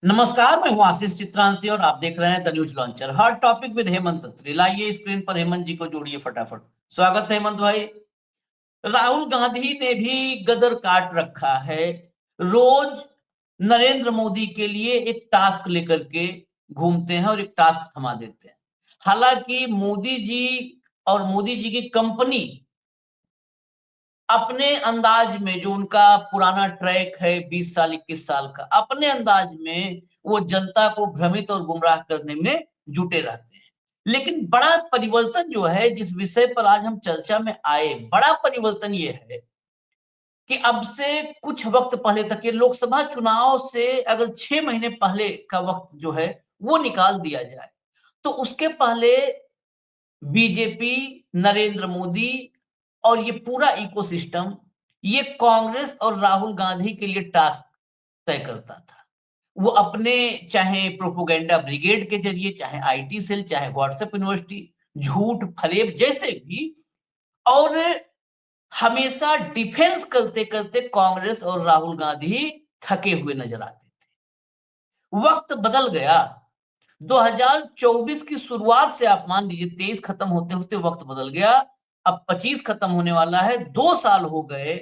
नमस्कार, मैं हूं आशीष चित्रांशी और आप देख रहे हैं द न्यूज लॉन्चर। हर टॉपिक विद हेमंत तंत्री। लाइए स्क्रीन पर हेमंत जी को जोड़िए फटाफट। स्वागत है हेमंत भाई। राहुल गांधी ने भी गदर काट रखा है। रोज नरेंद्र मोदी के लिए एक टास्क लेकर के घूमते हैं और एक टास्क थमा देते हैं। हालांकि मोदी जी और मोदी जी की कंपनी अपने अंदाज में, जो उनका पुराना ट्रैक है 20 साल 21 साल का, अपने अंदाज में वो जनता को भ्रमित और गुमराह करने में जुटे रहते हैं। लेकिन बड़ा परिवर्तन जो है, जिस विषय पर आज हम चर्चा में आए, बड़ा परिवर्तन ये है कि अब से कुछ वक्त पहले तक, ये लोकसभा चुनाव से अगर 6 महीने पहले का वक्त जो है वो निकाल दिया जाए, तो उसके पहले बीजेपी, नरेंद्र मोदी और ये पूरा इकोसिस्टम, ये कांग्रेस और राहुल गांधी के लिए टास्क तय करता था। वो अपने, चाहे प्रोपेगेंडा ब्रिगेड के जरिए, चाहे आईटी सेल, चाहे व्हाट्सएप यूनिवर्सिटी, झूठ फरेब जैसे भी, और हमेशा डिफेंस करते करते कांग्रेस और राहुल गांधी थके हुए नजर आते थे। वक्त बदल गया। 2024 की शुरुआत से आप मान लीजिए 23 खत्म होते होते वक्त बदल गया। अब 25 खत्म होने वाला है। 2 साल हो गए।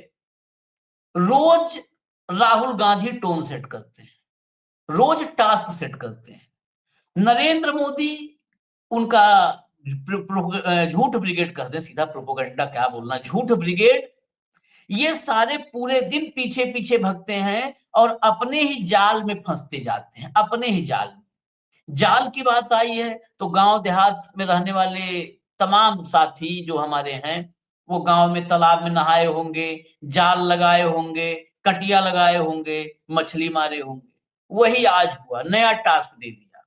रोज राहुल गांधी टोन सेट करते हैं, रोज टास्क सेट करते हैं। नरेंद्र मोदी उनका झूठ ब्रिगेड कहते हैं, सीधा प्रोपोगंडा क्या बोलना, झूठ ब्रिगेड, ये सारे पूरे दिन पीछे पीछे भगते हैं और अपने ही जाल में फंसते जाते हैं, अपने ही जाल में। जाल की बात आई है तो गांव देहात में रहने वाले तमाम साथी जो हमारे हैं, वो गांव में तालाब में नहाए होंगे, जाल लगाए होंगे, कटिया लगाए होंगे, मछली मारे होंगे। वही आज हुआ, नया टास्क दे दिया।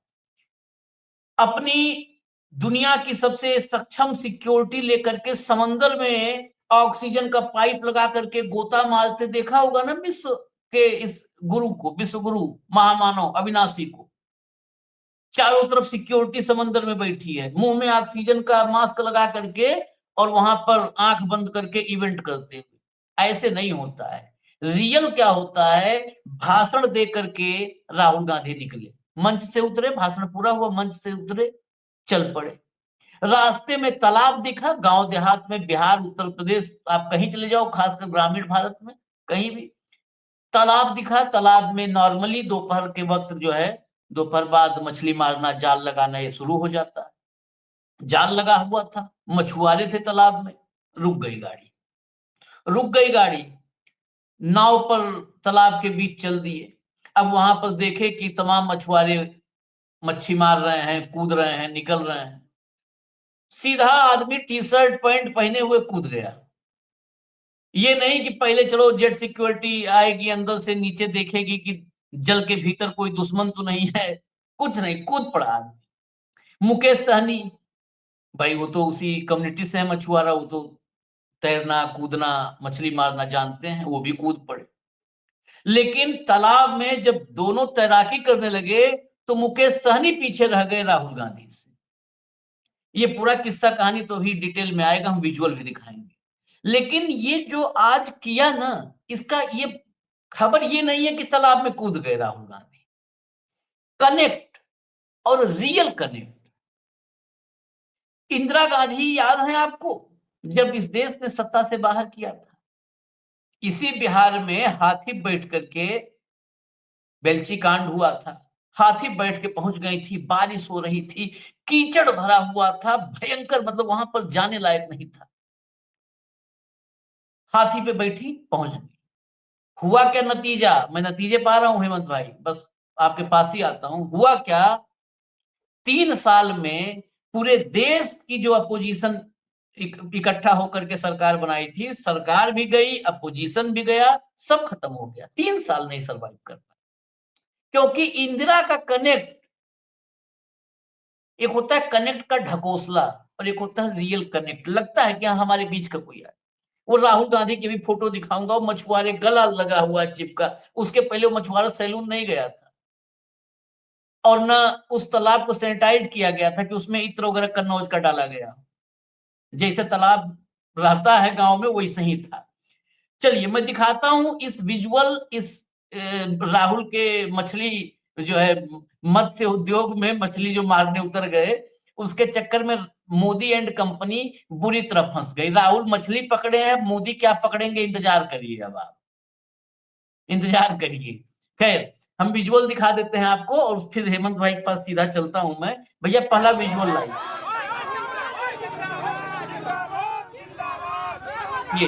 अपनी दुनिया की सबसे सक्षम सिक्योरिटी लेकर के समंदर में ऑक्सीजन का पाइप लगा करके गोता मारते देखा होगा ना, विश्व के इस गुरु को, विश्व गुरु महामानव अविनाशी को। चारों तरफ सिक्योरिटी समंदर में बैठी है, मुंह में ऑक्सीजन का मास्क लगा करके, और वहां पर आंख बंद करके इवेंट करते हुए। ऐसे नहीं होता है। रियल क्या होता है, भाषण दे करके राहुल गांधी निकले, मंच से उतरे, भाषण पूरा हुआ, मंच से उतरे, चल पड़े। रास्ते में तालाब दिखा, गांव देहात में, बिहार, उत्तर प्रदेश, आप कहीं चले जाओ, खासकर ग्रामीण भारत में कहीं भी तालाब दिखा। तालाब में नॉर्मली दोपहर के वक्त जो है, दोपहर बाद मछली मारना, जाल लगाना ये शुरू हो जाता है। जाल लगा हुआ था, मछुआरे थे तालाब में। रुक गई गाड़ी, रुक गई गाड़ी। नाव पर तालाब के बीच चल दिए। अब वहां पर देखे कि तमाम मछुआरे मच्छी मार रहे हैं, कूद रहे हैं, निकल रहे हैं। सीधा आदमी टी शर्ट पैंट पहने हुए कूद गया। ये नहीं कि पहले चलो जेट सिक्योरिटी आएगी, अंदर से नीचे देखेगी कि जल के भीतर कोई दुश्मन तो नहीं है। कुछ नहीं, कूद पड़ा आदमी। मुकेश सहनी, भाई वो तो उसी कम्युनिटी से है मछुआरा, वो तो तैरना, कूदना, मछली मारना जानते हैं, वो भी कूद पड़े। लेकिन तालाब में जब दोनों तैराकी करने लगे, तो मुकेश सहनी पीछे रह गए राहुल गांधी से। ये पूरा किस्सा कहानी तो भी डिटेल में आएगा, हम विजुअल भी दिखाएंगे। लेकिन ये जो आज किया ना, इसका ये खबर ये नहीं है कि तालाब में कूद गए राहुल गांधी। कनेक्ट, और रियल कनेक्ट। इंदिरा गांधी याद है आपको, जब इस देश ने सत्ता से बाहर किया था, इसी बिहार में हाथी बैठ करके बेलची कांड हुआ था। हाथी बैठ के पहुंच गई थी, बारिश हो रही थी, कीचड़ भरा हुआ था, भयंकर, मतलब वहां पर जाने लायक नहीं था। हाथी पे बैठी, पहुंच गई। हुआ क्या नतीजा, मैं नतीजे पा रहा हूं हेमंत भाई, बस आपके पास ही आता हूं। हुआ क्या, 3 साल में पूरे देश की जो अपोजिशन इकट्ठा होकर के सरकार बनाई थी, सरकार भी गई, अपोजिशन भी गया, सब खत्म हो गया। 3 साल नहीं सरवाइव कर पाए, क्योंकि इंदिरा का कनेक्ट, एक होता है कनेक्ट का ढकोसला, और एक होता है रियल कनेक्ट। लगता है कि हाँ हमारे बीच का कोई है। वो राहुल गांधी की भी फोटो दिखाऊंगा, वो मछुआरे गला लगा हुआ चिपका। उसके पहले वो मछुआरा सैलून नहीं गया था, और ना उस तालाब को सैनिटाइज किया गया था कि उसमें इत्र वगैरह कन्नौज का डाला गया। जैसे तालाब रहता है गांव में, वैसे ही था। चलिए मैं दिखाता हूं इस विजुअल, इस राहुल के मछली जो है मत्स्य उद्योग में मछली जो मारने उतर गए, उसके चक्कर में मोदी एंड कंपनी बुरी तरह फंस गई। राहुल मछली पकड़े हैं, मोदी क्या पकड़ेंगे इंतजार करिए अब आप, इंतजार करिए। खैर, हम विजुअल दिखा देते हैं आपको और फिर हेमंत भाई के पास सीधा चलता हूं मैं। भैया पहला विजुअल लाइए। ये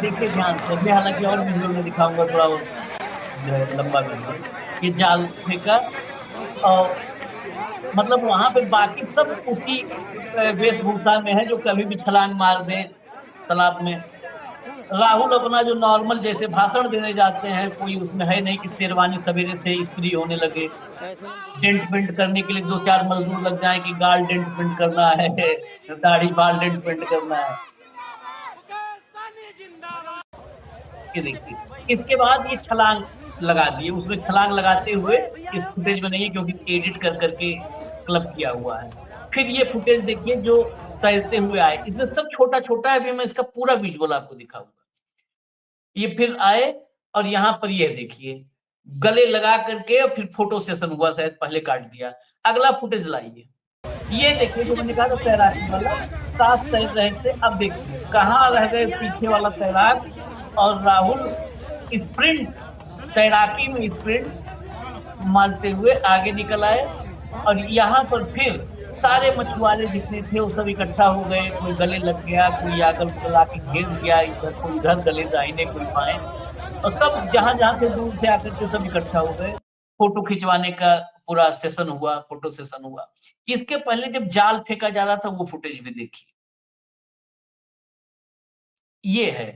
देखिए ध्यान से, मैं हालांकि और विजुअल में दिखाऊंगा थोड़ा जो है लंबा वीडियो। ये जाल फेंका और मतलब वहां पे बाकी सब उसी वेशभूषा में है जो कभी भी छलांग मार दे तालाब में। राहुल अपना जो नॉर्मल जैसे भाषण देने जाते हैं, कोई उसमें है नहीं कि शेरवानी सवेरे से इस्त्री होने लगे, डेंट पेंट करने के लिए 2-4 मजदूर लग जाए कि गाल डेंट पेंट करना है, दाढ़ी बाल डेंट पेंट करना है। ये देखिए, इसके बाद ये छलांग लगा दिए, उसमें छलांग लगाते हुए इस फुटेज में नहीं है क्योंकि एडिट कर करके क्लब किया हुआ है। फिर ये फुटेज देखिए जो तैरते हुए आए, इसमें सब छोटा छोटा है। अभी मैं इसका पूरा विजुअल आपको दिखाऊंगा। ये फिर आए और यहाँ पर ये देखिए गले लगा करके और फिर फोटो सेशन हुआ, शायद पहले काट दिया। अगला फुटेज लाइए। ये देखिए जो मैंने कहा था तैराकी वाला, साथ तैर रहे थे, अब देखिए कहाँ रह गए पीछे वाला तैराक, और राहुल स्प्रिंट, तैराकी में स्प्रिंट मारते हुए आगे निकल आए। और यहाँ पर फिर सारे मछुआरे जितने थे वो सब इकट्ठा हो गए, कोई गले लग गया, कोई आकर चला के घेर दिया, इधर कोई उधर गले दाहिने कोई बाएं, और सब जहां जहां से दूर से आकर के सब इकट्ठा हो गए। फोटो खिंचवाने का पूरा सेशन हुआ, फोटो सेशन हुआ। इसके पहले जब जाल फेंका जा रहा था वो फुटेज भी देखिए। ये है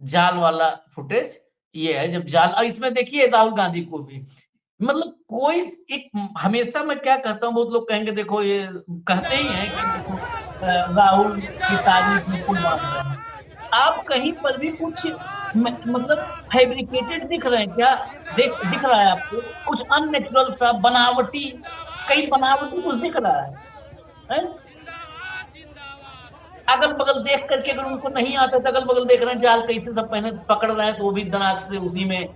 जाल वाला फुटेज, ये है जब जाल, और इसमें देखिए राहुल गांधी को भी, मतलब कोई एक, हमेशा मैं क्या कहता हूँ, बहुत लोग कहेंगे देखो ये कहते ही हैं कि देखो राहुल की तारीफ में पुल बांध रहे हैं। आप कहीं पर भी कुछ मतलब फैब्रिकेटेड दिख रहे हैं क्या? दिख रहा है आपको कुछ अननेचुरल सा, बनावटी, कहीं बनावटी कुछ दिख रहा है? अगल बगल देख करके अगर उनको नहीं आता तो अगल बगल देख रहे हैं जाल कैसे सब पहने पकड़ रहे हैं, तो वो भी दनाक से उसी में।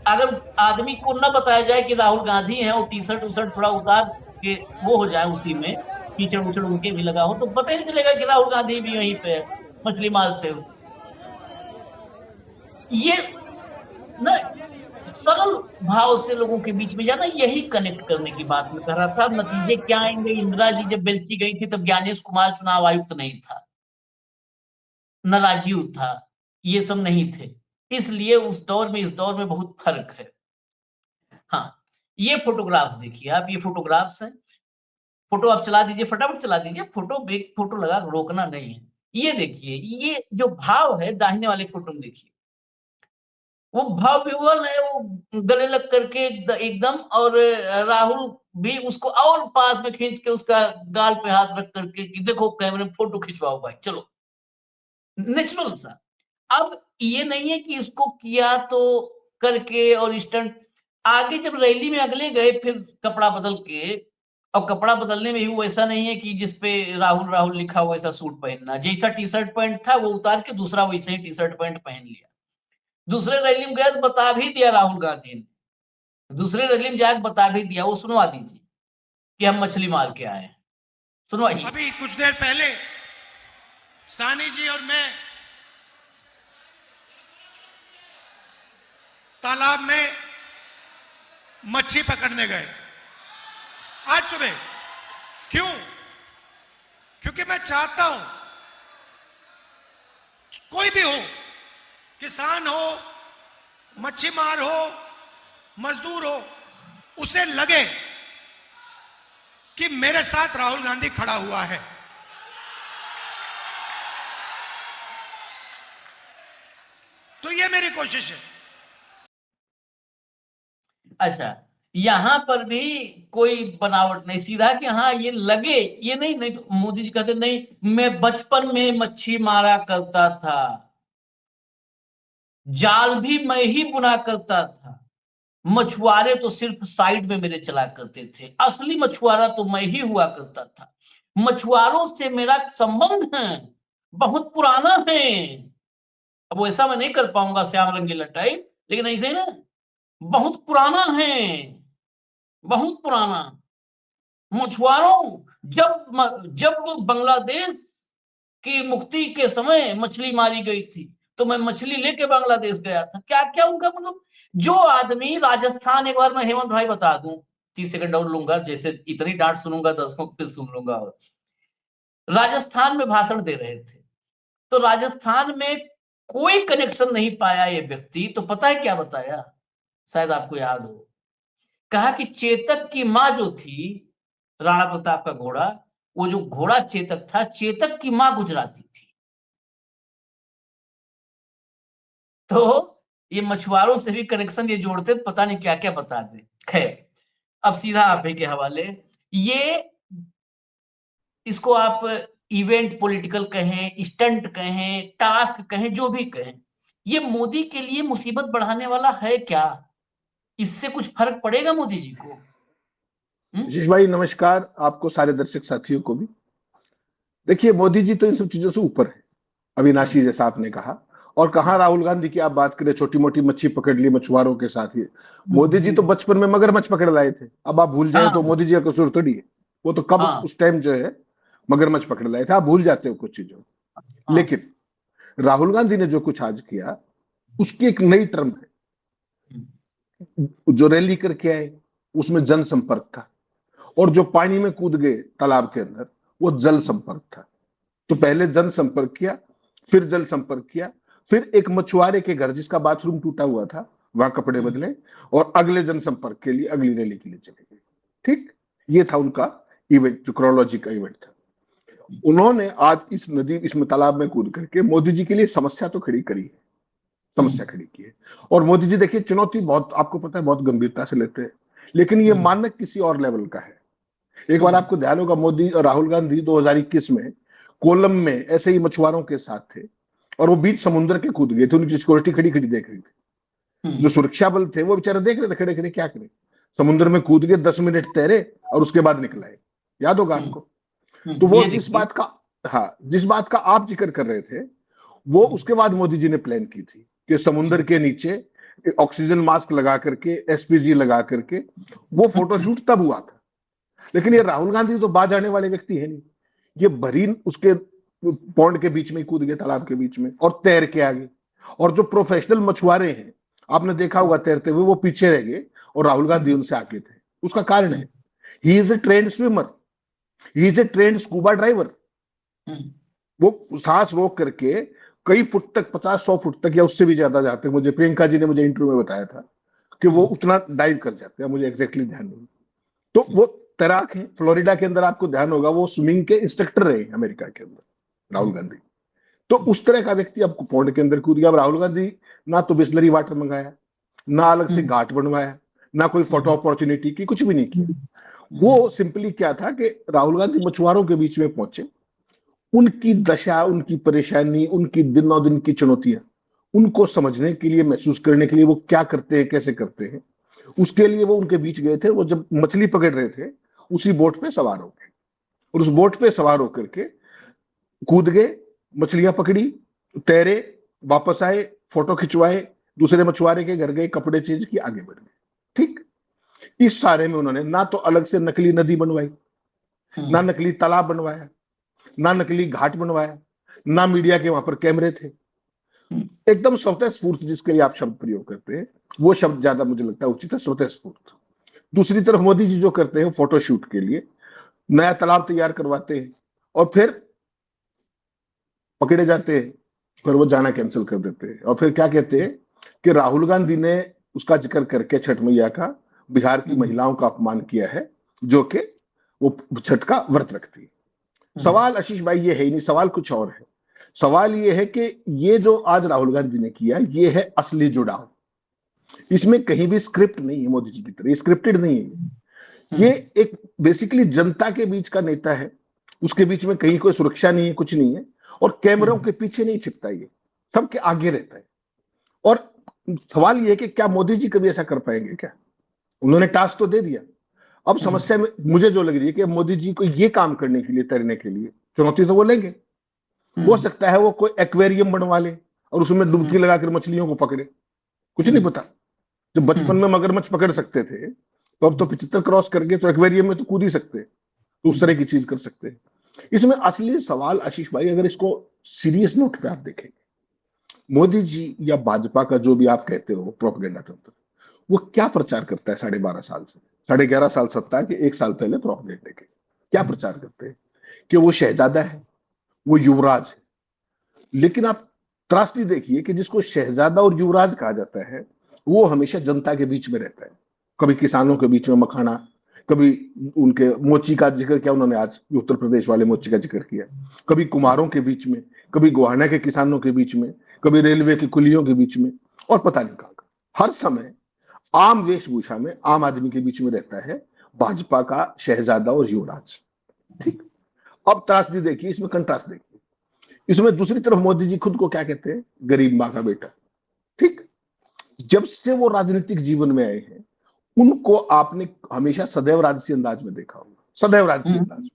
अगर आदमी को न बताया जाए कि राहुल गांधी है और टी शर्ट उशर्ट थोड़ा उतार के वो हो जाए, उसी में कीचड़ उचड़ उनके भी लगा हो, तो पता ही नहीं चलेगा कि राहुल गांधी भी वहीं पे है मछली मारते हुए। ये न सरल भाव से लोगों के बीच में जाना, यही कनेक्ट करने की बात मैं कर रहा था। नतीजे क्या आएंगे? इंदिरा जी जब बेलची गई थी तब ज्ञानेश कुमार चुनाव आयुक्त नहीं था, न राजीव था, ये सब नहीं थे। इसलिए उस दौर में इस दौर में बहुत फर्क है। हाँ, ये फोटोग्राफ्स देखिए आप, ये फोटोग्राफ्स हैं। फोटो आप चला दीजिए, फटाफट चला दीजिए, फोटो बेक फोटो लगा रोकना नहीं है। ये देखिए, ये जो भाव है दाहिने वाले फोटो में देखिए, वो भाव विह्वल है, वो गले लग करके एकदम, और राहुल भी उसको और पास में खींच के उसका गाल पे हाथ रख करके कि देखो कैमरे में फोटो खिंचवाओ भाई चलो, नेचुरल सा। अब ये नहीं है कि इसको किया तो करके और स्टंट, आगे जब रैली में अगले गए फिर कपड़ा बदल के, और कपड़ा बदलने में भी वो ऐसा नहीं है कि जिसपे राहुल राहुल लिखा हो वैसा सूट पहनना, जैसा टी शर्ट पैंट था वो उतार के दूसरा वैसे ही टी शर्ट पैंट पहन लिया। दूसरे रैली में गया तो बता भी दिया राहुल गांधी ने, दूसरे रैली में जाकर बता भी दिया, वो सुनवा दीजिए कि हम मछली मार के आए हैं, सुनवाइए। अभी कुछ देर पहले सानी जी और मैं तालाब में मच्छी पकड़ने गए आज सुबह। क्यों? क्योंकि मैं चाहता हूं कोई भी हो, किसान हो, मच्छी मार हो, मजदूर हो, उसे लगे कि मेरे साथ राहुल गांधी खड़ा हुआ है। तो ये मेरी कोशिश है। अच्छा, यहाँ पर भी कोई बनावट नहीं, सीधा कि हाँ ये लगे, ये नहीं। नहीं तो मोदी जी कहते नहीं मैं बचपन में मच्छी मारा करता था, जाल भी मैं ही बुना करता था, मछुआरे तो सिर्फ साइड में मेरे चला करते थे, असली मछुआरा तो मैं ही हुआ करता था, मछुआरों से मेरा संबंध है बहुत पुराना है, अब वैसा मैं नहीं कर पाऊंगा श्याम रंगीला टाइप, लेकिन ऐसे ना बहुत पुराना है, बहुत पुराना। मछुआरों, जब बांग्लादेश की मुक्ति के समय मछली मारी गई थी, तो मैं मछली लेके बांग्लादेश गया था। क्या क्या उनका मतलब, जो आदमी राजस्थान, एक बार मैं हेमंत भाई बता दूं, 30 सेकंड और लूंगा, जैसे इतनी डांट सुनूंगा दर्शकों को फिर सुन लूंगा। राजस्थान में भाषण दे रहे थे, तो राजस्थान में कोई कनेक्शन नहीं पाया ये व्यक्ति, तो पता है क्या बताया, शायद आपको याद हो। कहा कि चेतक की माँ जो थी, राणा प्रताप का घोड़ा, वो जो घोड़ा चेतक था, चेतक की माँ गुजराती थी। तो ये मछुआरों से भी कनेक्शन ये जोड़ते, पता नहीं क्या क्या बता दे। खैर, अब सीधा आप ही के हवाले। ये, इसको आप इवेंट पॉलिटिकल कहें, स्टंट कहें, टास्क कहें, जो भी कहें, ये मोदी के लिए मुसीबत बढ़ाने वाला है क्या? इससे कुछ फर्क पड़ेगा मोदी जी को? आशीष भाई नमस्कार, आपको सारे दर्शक साथियों को भी। देखिए, मोदी जी तो इन सब चीजों से ऊपर है, अविनाशी जैसा आपने कहा। और कहाँ राहुल गांधी की आप बात करें, छोटी मोटी मच्छी पकड़ ली मछुआरों के साथ ही। मोदी जी तो बचपन में मगरमच्छ पकड़ लाए थे। अब आप भूल जाए तो हाँ, मोदी जी का कसूर थोड़ी है। वो तो कब हाँ, उस टाइम जो है मगरमच्छ पकड़ लाए थे, आप भूल जाते हो कुछ चीजों। हाँ, लेकिन राहुल गांधी ने जो कुछ आज किया, उसकी एक नई टर्म है। जो रैली करके आए उसमें जनसंपर्क था, और जो पानी में कूद गए तालाब के अंदर, वो जल संपर्क था। तो पहले जनसंपर्क किया, फिर जल संपर्क किया, फिर एक मछुआरे के घर जिसका बाथरूम टूटा हुआ था वहां कपड़े बदले, और अगले जनसंपर्क के लिए अगली रैली के लिए चले गए। ठीक, ये था उनका इवेंट, जो क्रोनोलॉजी का इवेंट था। उन्होंने आज इस तालाब में कूद करके मोदी जी के लिए समस्या तो खड़ी करी है, समस्या खड़ी की है। और मोदी जी देखिए, चुनौती बहुत, आपको पता है, बहुत गंभीरता से लेते हैं, लेकिन ये मानक किसी और लेवल का है। एक बार आपको ध्यान होगा, मोदी और राहुल गांधी 2021 में कोलम में ऐसे ही मछुआरों के साथ थे, और वो बीच समुद्र के कूद गए थे। उनकी सिक्योरिटी खड़ी खड़ी देख रही थी, जो सुरक्षा बल थे वो बेचारे देख रहे थे खड़े खड़े, क्या करें। समुद्र में कूद गए, 10 मिनट तैरे और उसके बाद निकल आए, याद होगा आपको। तो वो जिस बात का, हाँ, जिस बात का आप जिक्र कर रहे थे, वो उसके बाद मोदी जी ने प्लान की थी कि समुद्र के नीचे ऑक्सीजन मास्क लगा करके, एसपीजी लगा करके, वो फोटोशूट तब हुआ था। लेकिन ये राहुल गांधी तो बाज आने वाले व्यक्ति है नहीं। ये भरी उसके पौंड के बीच में कूद गए, तालाब के बीच में, और तैर के आ गए। और जो प्रोफेशनल मछुआरे हैं, आपने देखा होगा तैरते हुए, वो पीछे रह गए और राहुल गांधी उनसे आगे थे। उसका कारण है, he is a trend swimmer, he is a trend scuba driver. वो सांस रोक करके कई फुट तक, 50-100 फुट तक या उससे भी ज्यादा जाते हैं। मुझे प्रियंका जी ने मुझे इंटरव्यू में बताया था कि वो उतना डाइव कर जाते हैं, मुझे एग्जैक्टली ध्यान नहीं। तो वो तैराक है, फ्लोरिडा के अंदर आपको ध्यान होगा वो स्विमिंग के इंस्ट्रक्टर रहे अमेरिका के अंदर, राहुल गांधी। तो उस तरह का व्यक्ति अब पौंड के अंदर कूद गया। अब राहुल गांधी ना तो बिस्लरी वाटर मंगाया, ना अलग से घाट बनवाया, ना कोई फोटो अपॉर्चुनिटी की, कुछ भी नहीं किया। वो सिंपली क्या था कि राहुल गांधी मछुआरों के बीच में पहुंचे, उनकी दशा, उनकी परेशानी, उनकी दिनों दिन की चुनौतियां, उनको समझने के लिए, महसूस करने के लिए वो क्या करते हैं, कैसे करते हैं, उसके लिए वो उनके बीच गए थे। वो जब मछली पकड़ रहे थे, उसी बोट पे सवार हो गए, और उस बोट पे सवार होकर के कूद गए, मछलियां पकड़ी, तैरे, वापस आए, फोटो खिंचवाए, दूसरे मछुआरे के घर गए, कपड़े चेंज किए, आगे बढ़ गए। ठीक, इस सारे में उन्होंने ना तो अलग से नकली नदी बनवाई, ना नकली तालाब बनवाया, ना नकली घाट बनवाया, ना मीडिया के वहां पर कैमरे थे। एकदम स्वतः स्फूर्त, जिसके लिए आप शब्द प्रयोग करते हैं, वो शब्द ज्यादा मुझे लगता है उचित है, स्वतः स्फूर्त। दूसरी तरफ मोदी जी जो करते हैं, फोटोशूट के लिए नया तालाब तैयार करवाते हैं, और फिर पकड़े जाते हैं, फिर वो जाना कैंसिल कर देते हैं, और फिर क्या कहते हैं कि राहुल गांधी ने उसका जिक्र करके छठ मैया का, बिहार की महिलाओं का अपमान किया है, जो कि वो छठ का व्रत रखती है। सवाल आशीष भाई ये है ही नहीं, सवाल कुछ और है। सवाल ये है कि ये जो आज राहुल गांधी ने किया, ये है असली जुड़ाव। इसमें कहीं भी स्क्रिप्ट नहीं है मोदी जी की तरह, स्क्रिप्टेड नहीं है। ये एक बेसिकली जनता के बीच का नेता है, उसके बीच में कहीं कोई सुरक्षा नहीं है, कुछ नहीं है, और कैमरों के पीछे नहीं छिपता, ये सबके आगे रहता है। और सवाल ये है कि क्या मोदी जी कभी ऐसा कर पाएंगे क्या? उन्होंने टास्क तो दे दिया। अब समस्या में मुझे जो लग रही है कि मोदी जी को ये काम करने के लिए, तैरने के लिए चुनौती तो वो लेंगे। हो सकता है वो कोई एक्वेरियम बनवा ले, और उसमें डुबकी लगाकर मछलियों को पकड़े? कुछ नहीं पता। जब बचपन में मगरमच्छ पकड़ सकते थे, तो अब तो 75 क्रॉस करके तो एक्वेरियम में तो कूद ही सकते हैं, तो उस तरह की चीज कर सकते हैं। इसमें असली सवाल आशीष भाई, अगर इसको सीरियस नोट पे आप देखेंगे, मोदी जी या भाजपा का जो भी आप कहते हो प्रोपेगेंडा तंत्र, वो क्या प्रचार करता है 12.5 साल से? 11.5 साल सत्ता है कि 1 साल पहले प्रोपेगेंडे के क्या प्रचार करते हैं? कि वो शहजादा है, वो युवराज है। लेकिन आप त्रासदी देखिए कि जिसको शहजादा और युवराज कहा जाता है, वो हमेशा जनता के बीच में रहता है। कभी किसानों के बीच में मखाना, कभी उनके मोची का जिक्र किया उन्होंने, आज उत्तर प्रदेश वाले मोची का जिक्र किया, कभी कुम्हारों के बीच में, कभी गोहाना के किसानों के बीच में, कभी रेलवे की कुलियों के बीच में, और पता नहीं कहां। हर समय आम वेशभूषा में आम आदमी के बीच में रहता है भाजपा का शहजादा और युवराज। ठीक। अब त्रासदी देखिए, इसमें कंट्रास्ट देखिए। इसमें दूसरी तरफ मोदी जी खुद को क्या कहते हैं? गरीब माँ का बेटा। ठीक। जब से वो राजनीतिक जीवन में आए हैं, उनको आपने हमेशा सदैव राजसी अंदाज में देखा होगा, सदैव राजसी अंदाज में।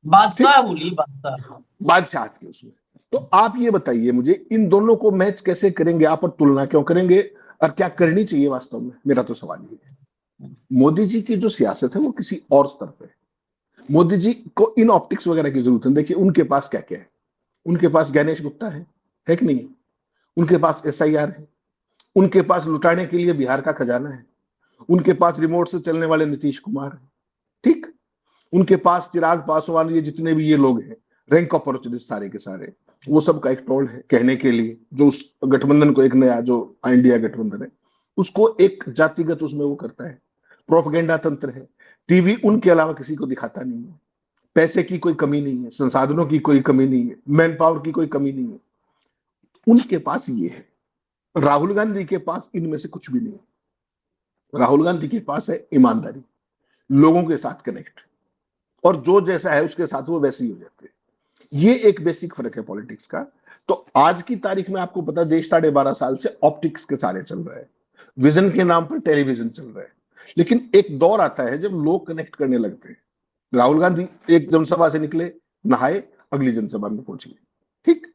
बादशाह बोली, बादशाह, बादशाह के उसमें। तो आप ये बताइए मुझे, इन दोनों को मैच कैसे करेंगे आप, और तुलना क्यों करेंगे, और क्या करनी चाहिए वास्तव में? मेरा तो सवाल ये है। मोदी जी की जो सियासत है वो किसी और स्तर पे है। मोदी जी को इन ऑप्टिक्स वगैरह की जरूरत है। देखिए उनके पास क्या क्या है। उनके पास गणेश गुप्ता है कि नहीं? उनके पास SIR है, उनके पास लुटाने के लिए बिहार का खजाना है, उनके पास रिमोट से चलने वाले नीतीश कुमार है। ठीक। उनके पास चिराग पासवान, ये जितने भी ये लोग हैं, रैंक अपॉर्चुनिस्ट सारे के सारे, वो सब का एक टोल है कहने के लिए, जो उस गठबंधन को, एक नया जो इंडिया गठबंधन है उसको एक जातिगत उसमें वो करता है। प्रोपेगेंडा तंत्र है। टीवी उनके अलावा किसी को दिखाता नहीं है। पैसे की कोई कमी नहीं है, संसाधनों की कोई कमी नहीं है, मैन पावर की कोई कमी नहीं है। उनके पास ये है। राहुल गांधी के पास इनमें से कुछ भी नहीं है। राहुल गांधी के पास है ईमानदारी, लोगों के साथ कनेक्ट, और जो जैसा है उसके साथ वो वैसे ही हो जाते हैं। ये एक बेसिक फर्क है पॉलिटिक्स का। तो आज की तारीख में आपको पता, देश 12.5 साल से ऑप्टिक्स के सारे चल रहा है, विजन के नाम पर टेलीविजन चल रहा है। लेकिन एक दौर आता है जब लोग कनेक्ट करने लगते हैं। राहुल गांधी एक जनसभा से निकले, नहाए, अगली जनसभा में पहुंच गए। ठीक।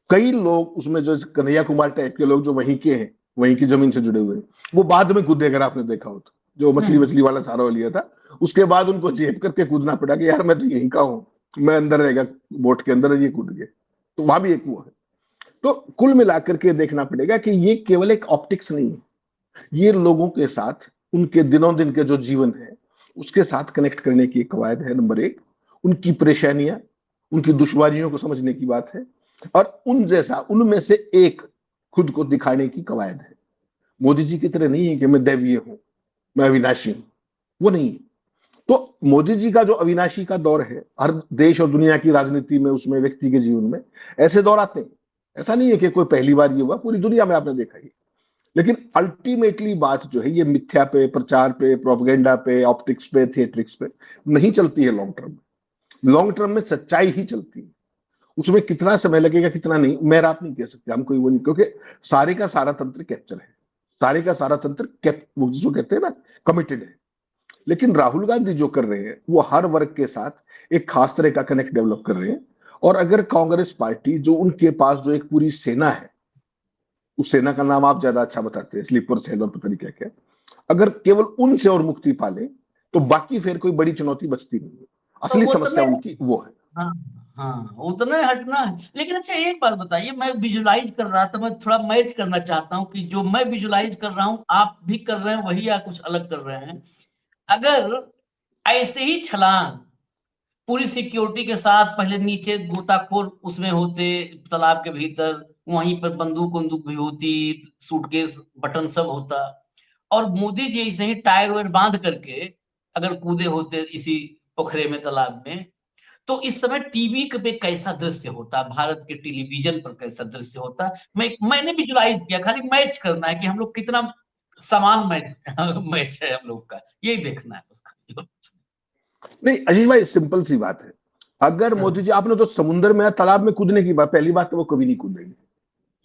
कई लोग उसमें जो कन्हैया कुमार टाइप के लोग जो वहीं के हैं, वहीं की जमीन से जुड़े हुए हैं, वो बाद में कूदे, अगर आपने देखा हो तो, जो मछली वाला सारा लिया था, उसके बाद उनको जेब करके कूदना पड़ा कि यार मैं तो यहीं का हूं, मैं अंदर रहेगा बोट के अंदर, ये कूद गए। तो वहां भी एक वो है। तो कुल मिलाकर के देखना पड़ेगा कि ये केवल एक ऑप्टिक्स नहीं है, ये लोगों के साथ उनके दिनों दिन के जो जीवन है उसके साथ कनेक्ट करने की एक कवायद है। नंबर 1, उनकी परेशानियां, उनकी दुश्वारियों को समझने की बात है, और उन जैसा उनमें से एक खुद को दिखाने की कवायद है। मोदी जी की तरह नहीं है कि मैं दैवीय हूं, मैं अविनाशी हूं, वो नहीं। तो मोदी जी का जो अविनाशी का दौर है, हर देश और दुनिया की राजनीति में, उसमें व्यक्ति के जीवन में ऐसे दौर आते हैं। ऐसा नहीं है कि कोई पहली बार ये हुआ, पूरी दुनिया में आपने देखा ही। लेकिन अल्टीमेटली बात जो है ये मिथ्या पे, प्रचार पे, प्रोपेगेंडा पे, ऑप्टिक्स पे, थिएट्रिक्स पे नहीं चलती है। लॉन्ग टर्म में, लॉन्ग टर्म में सच्चाई ही चलती है। उसमें कितना समय लगेगा, कितना नहीं, मैं आप नहीं कह सकते, हम कोई वो नहीं, क्योंकि सारे का सारा तंत्र कैप्चर है, सारे का सारा तंत्र जिसको कहते हैं ना, कमिटेड है। लेकिन राहुल गांधी जो कर रहे हैं वो हर वर्ग के साथ एक खास तरह का कनेक्ट डेवलप कर रहे हैं। और अगर कांग्रेस पार्टी, जो उनके पास जो एक पूरी सेना है, उस सेना का नाम आप ज्यादा अच्छा बताते हैं, स्लीपर सेल और पता नहीं क्या क्या, अगर केवल उनसे और मुक्ति पाले तो बाकी फिर कोई बड़ी चुनौती बचती नहीं है। असली समस्या उनकी वो है। हाँ, हाँ, उतना हटना है। लेकिन अच्छा एक बात बताइए, मैं विजुलाइज कर रहा था, मैं थोड़ा मैच करना चाहता हूँ कि जो मैं विजुलाइज कर रहा हूँ आप भी कर रहे हैं वही, या कुछ अलग कर रहे हैं। अगर ऐसे ही छलांग पूरी सिक्योरिटी के साथ, पहले नीचे गोताखोर उसमें होते तालाब के भीतर, वहीं पर बंदूक भी होती, सूटकेस बटन सब होता, और मोदी जी ऐसे ही टायर वायर बांध करके अगर कूदे होते इसी पोखरे में, तालाब में, तो इस समय टीवी पे कैसा दृश्य होता, भारत के टेलीविजन पर कैसा दृश्य होता। मैंने विजुलाइज किया, खाली मैच करना है कि हम लोग कितना समान मैच है हम लोग का, यही देखना है उसका। नहीं अजीत भाई, सिंपल सी बात है। अगर मोदी जी, आपने तो समुद्र में, तालाब में कूदने की बात, पहली बात तो वो कभी नहीं कूदेंगे,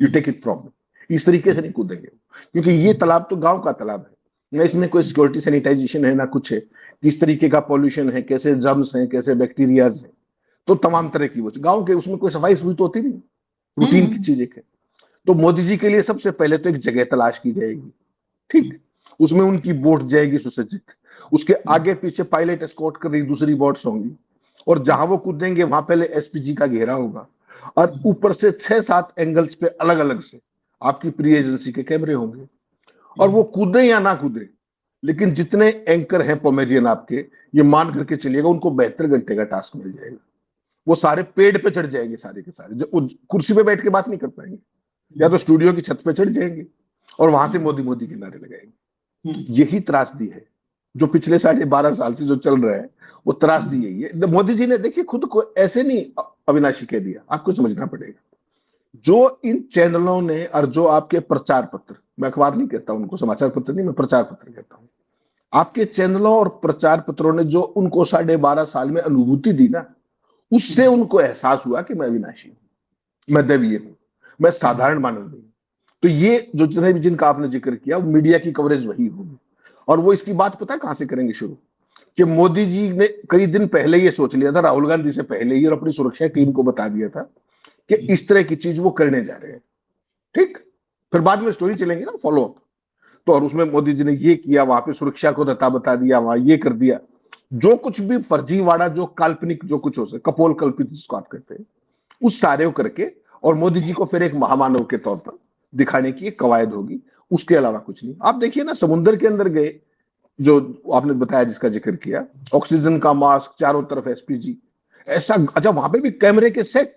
यू टेक इट फ्रॉम, इस तरीके से नहीं कूदेंगे, क्योंकि ये तालाब तो गांव का तालाब है ना, इसमें कोई सिक्योरिटी सैनिटाइजेशन है ना कुछ है, किस तरीके का पॉल्यूशन है, कैसे जर्म्स हैं, कैसे बैक्टीरियाज हैं, तो तमाम तरह की वो गांव के, उसमें कोई सफाई सुई तो होती नहीं, रूटीन की चीज एक है। तो मोदी जी के लिए सबसे पहले तो एक जगह तलाश की जाएगी, ठीक, उसमें उनकी बोट जाएगी सुसज्जित, उसके आगे पीछे पायलट एस्कॉर्ट कर रही दूसरी बोट्स होंगी, और जहां वो कूदेंगे वहां पहले एसपीजी का घेरा होगा, और ऊपर से 6-7 एंगल्स पे अलग अलग से आपकी प्री एजेंसी के कैमरे होंगे, और वो कूदे या ना कूदे, लेकिन जितने एंकर हैं पोमेरियन आपके, ये मान करके चलिएगा उनको 72 घंटे का टास्क मिल जाएगा। वो सारे पेड़ पे चढ़ जाएंगे, सारे के सारे, जो कुर्सी पे बैठ के बात नहीं कर पाएंगे, या तो स्टूडियो की छत पे चढ़ जाएंगे और वहां से मोदी मोदी के नारे लगाएंगे। यही त्रासदी है जो पिछले 12.5 साल से जो चल रहा है, वो त्रासदी यही है। मोदी जी ने देखिए खुद को ऐसे नहीं अविनाशी कह दिया, आपको समझना पड़ेगा। जो इन चैनलों ने और जो आपके प्रचार पत्र, मैं अखबार नहीं कहता उनको, समाचार पत्र नहीं, मैं प्रचार पत्र कहता हूं, आपके चैनलों और प्रचार पत्रों ने जो उनको 12.5 साल में अनुभूति दी ना, उससे उनको एहसास हुआ कि मैं अविनाशी हूं, मैं दैवीय हूं, मैं साधारण मानव नहीं हूं। तो ये जो जिनका आपने जिक्र किया, मीडिया की कवरेज वही होगी, और वो इसकी बात पता है कहां से करेंगे शुरू, कि मोदी जी ने कई दिन पहले ये सोच लिया था, राहुल गांधी से पहले ही, और अपनी सुरक्षा टीम को बता दिया था कि इस तरह की चीज वो करने जा रहे हैं, ठीक। फिर बाद में स्टोरी चलेंगे ना, फॉलो अप, तो और उसमें मोदी जी ने ये किया, वहां पे सुरक्षा को बता दिया, वहां ये कर दिया, जो कुछ भी फर्जीवाड़ा, जो काल्पनिक जो कुछ हो सके, कपोल कल्पित जिसको आप कहते हैं, उस सारे को करके, और मोदी जी को फिर एक महामानव के तौर पर दिखाने की एक कवायद होगी, उसके अलावा कुछ नहीं। आप देखिए ना, समुद्र के अंदर गए, जो आपने बताया जिसका जिक्र किया, ऑक्सीजन का मास्क, चारों तरफ एसपीजी, ऐसा, अच्छा वहां पे भी कैमरे के सेट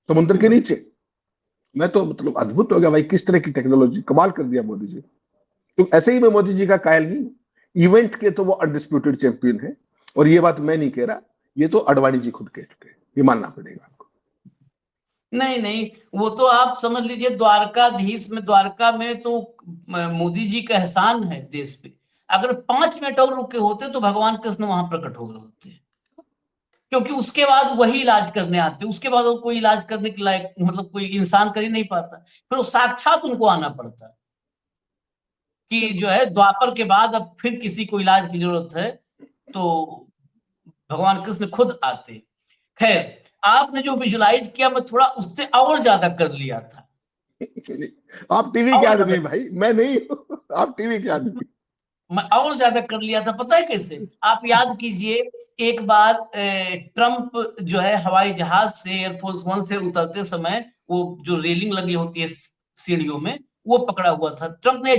समुद्र के नीचे, मैं तो मतलब अद्भुत हो गया भाई, किस तरह की टेक्नोलॉजी, कमाल कर दिया मोदी जी। तो ऐसे ही मैं मोदी जी का कायल नहीं हूं, इवेंट के तो वो अनडिस्प्यूटेड चैंपियन है, और ये बात मैं नहीं कह रहा, ये तो अडवाणी जी खुद कह चुके हैं, ये मानना पड़ेगा आपको। नहीं नहीं, वो तो आप समझ लीजिए द्वारकाधीश में, द्वारका में तो मोदी जी का एहसान है देश पे। अगर 5 मिनट और रुके होते तो भगवान कृष्ण वहां प्रकट हो गए होते, क्योंकि उसके बाद वही इलाज करने आते, उसके बाद वो कोई इलाज करने के लायक, मतलब कोई इंसान कर ही नहीं पाता, फिर वो साक्षात उनको आना पड़ता कि जो है द्वापर के बाद अब फिर किसी को इलाज की जरूरत है तो भगवान कृष्ण खुद आते। खैर, आपने जो विजुलाइज किया, मैं थोड़ा उससे और ज्यादा कर लिया था। आप टीवी के आदमी भाई, मैं नहीं हूं, आप टीवी के आदमी। मैं और ज्यादा कर लिया था, पता है कैसे? आप याद कीजिए, एक बार ट्रंप जो है हवाई जहाज से, एयरफोर्स 1 से उतरते समय, वो जो रेलिंग लगी होती है सीढ़ियों में, वो पकड़ा हुआ था। ट्रंप ने या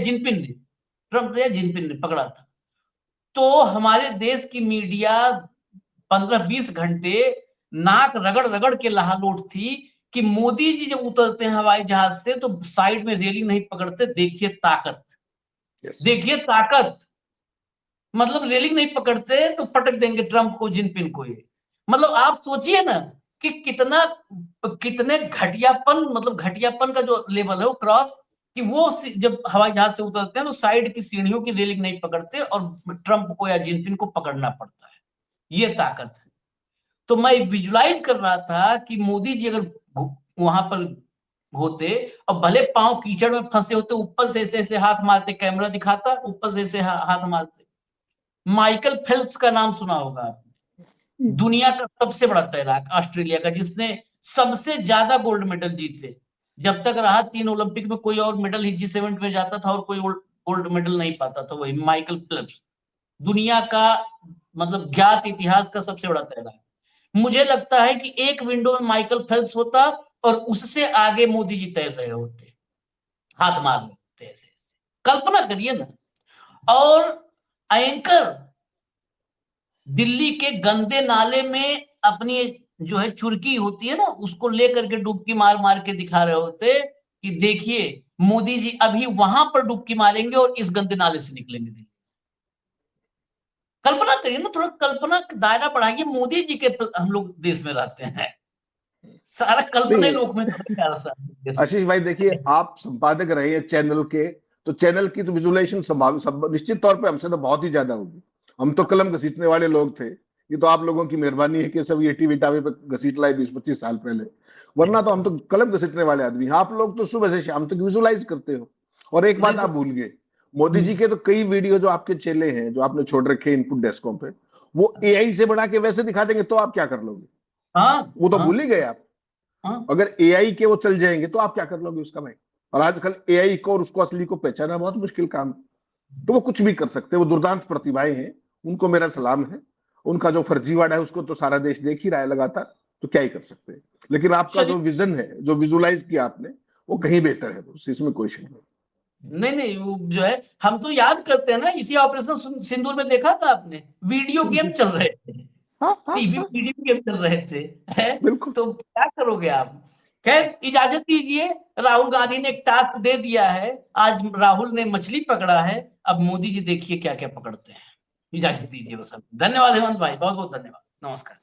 जिनपिन ने पकड़ा था। तो हमारे देश की मीडिया 15-20 घंटे नाक रगड़ रगड़ के लहालोट थी कि मोदी जी जब उतरते हैं हवाई जहाज से तो साइड में रेलिंग नहीं पकड़ते, देखिए ताकत, देखिए ताकत, मतलब रेलिंग नहीं पकड़ते तो पटक देंगे ट्रंप को, जिनपिन को। ये मतलब आप सोचिए ना कि कितने घटियापन, मतलब घटियापन का जो लेवल है वो क्रॉस, कि वो जब हवाई जहाज से उतरते हैं तो साइड की सीढ़ियों की रेलिंग नहीं पकड़ते और ट्रंप को या जिनपिन को पकड़ना पड़ता है। ये ताकत है। तो मैं विजुलाइज कर रहा था कि मोदी जी अगर वहां पर होते और भले पांव कीचड़ में फंसे होते, ऊपर से ऐसे हाथ मारते, कैमरा दिखाता, ऊपर से ऐसे हाथ मारते। माइकल फेल्प्स का नाम सुना होगा आपने, दुनिया का सबसे बड़ा तैराक, ऑस्ट्रेलिया का, जिसने सबसे ज्यादा गोल्ड मेडल जीते। जब तक रहा 3 ओलंपिक में कोई और मेडल ही G7 में जाता था और कोई गोल्ड मेडल नहीं पाता था, वही माइकल फेल्प्स, दुनिया का मतलब ज्ञात इतिहास का सबसे बड़ा तैराक। मुझे लगता है कि एक विंडो में माइकल फेल्प्स होता और उससे आगे मोदी जी तैर रहे होते, हाथ मार रहे होते ऐसे ऐसे, कल्पना करिए ना। और एंकर दिल्ली के गंदे नाले में अपनी जो है चुरकी होती है ना, उसको लेकर के डुबकी मार मार के दिखा रहे होते कि देखिए मोदी जी अभी वहां पर डुबकी मारेंगे और इस गंदे नाले से निकलेंगे। कल्पना करिए ना, थोड़ा कल्पना का दायरा बढ़ाइए। मोदी जी के हम लोग देश में रहते हैं, सारा कल्पना नहीं लोक में आशीष भाई, देखिए आप संपादक रहे हैं चैनल के, तो चैनल की तो विजुअलाइजेशन निश्चित तौर पे हमसे तो बहुत ही ज्यादा होगी। हम तो कलम घसीटने वाले लोग थे, ये तो आप लोगों की मेहरबानी है कि सब ये टीवी टावी पे घसीट लाए 20-25 साल पहले, वरना तो हम तो कलम घसीटने वाले आदमी। आप लोग तो सुबह से शाम तक विजुअलाइज करते हो। और एक बात आप भूल गए, मोदी जी के तो कई वीडियो जो आपके चेले हैं, जो आपने छोड़ रखे इनपुट डेस्कों पे, वो एआई से बना के वैसे दिखा देंगे, तो आप क्या कर लोगे? हाँ, वो तो भूल ही गए आप। हाँ। अगर एआई के वो चल जाएंगे तो आप क्या कर लोगे उसका भाई? और आजकल एआई को और उसको असली को पहचाना बहुत मुश्किल काम है। तो वो कुछ भी कर सकते हैं, वो दुर्दांत प्रतिभाएं हैं, उनको मेरा सलाम है। उनका जो फर्जीवाड़ा है उसको तो सारा देश देख ही रहा है लगातार, तो क्या ही कर सकते हैं। लेकिन आपका जो विजन है, जो विजुलाइज किया आपने, वो कहीं बेहतर है, इसमें कोई शक नहीं। नहीं, वो जो है हम तो याद करते हैं ना, इसी ऑपरेशन सिंदूर में देखा था आपने, वीडियो गेम चल रहे थे, टीवी हाँ, वीडियो गेम चल रहे थे, है? बिल्कुल। तो क्या करोगे आप। खैर इजाजत दीजिए, राहुल गांधी ने एक टास्क दे दिया है, आज राहुल ने मछली पकड़ा है, अब मोदी जी देखिए क्या क्या पकड़ते हैं। इजाजत दीजिए बस। धन्यवाद हेमंत भाई, बहुत बहुत धन्यवाद, नमस्कार।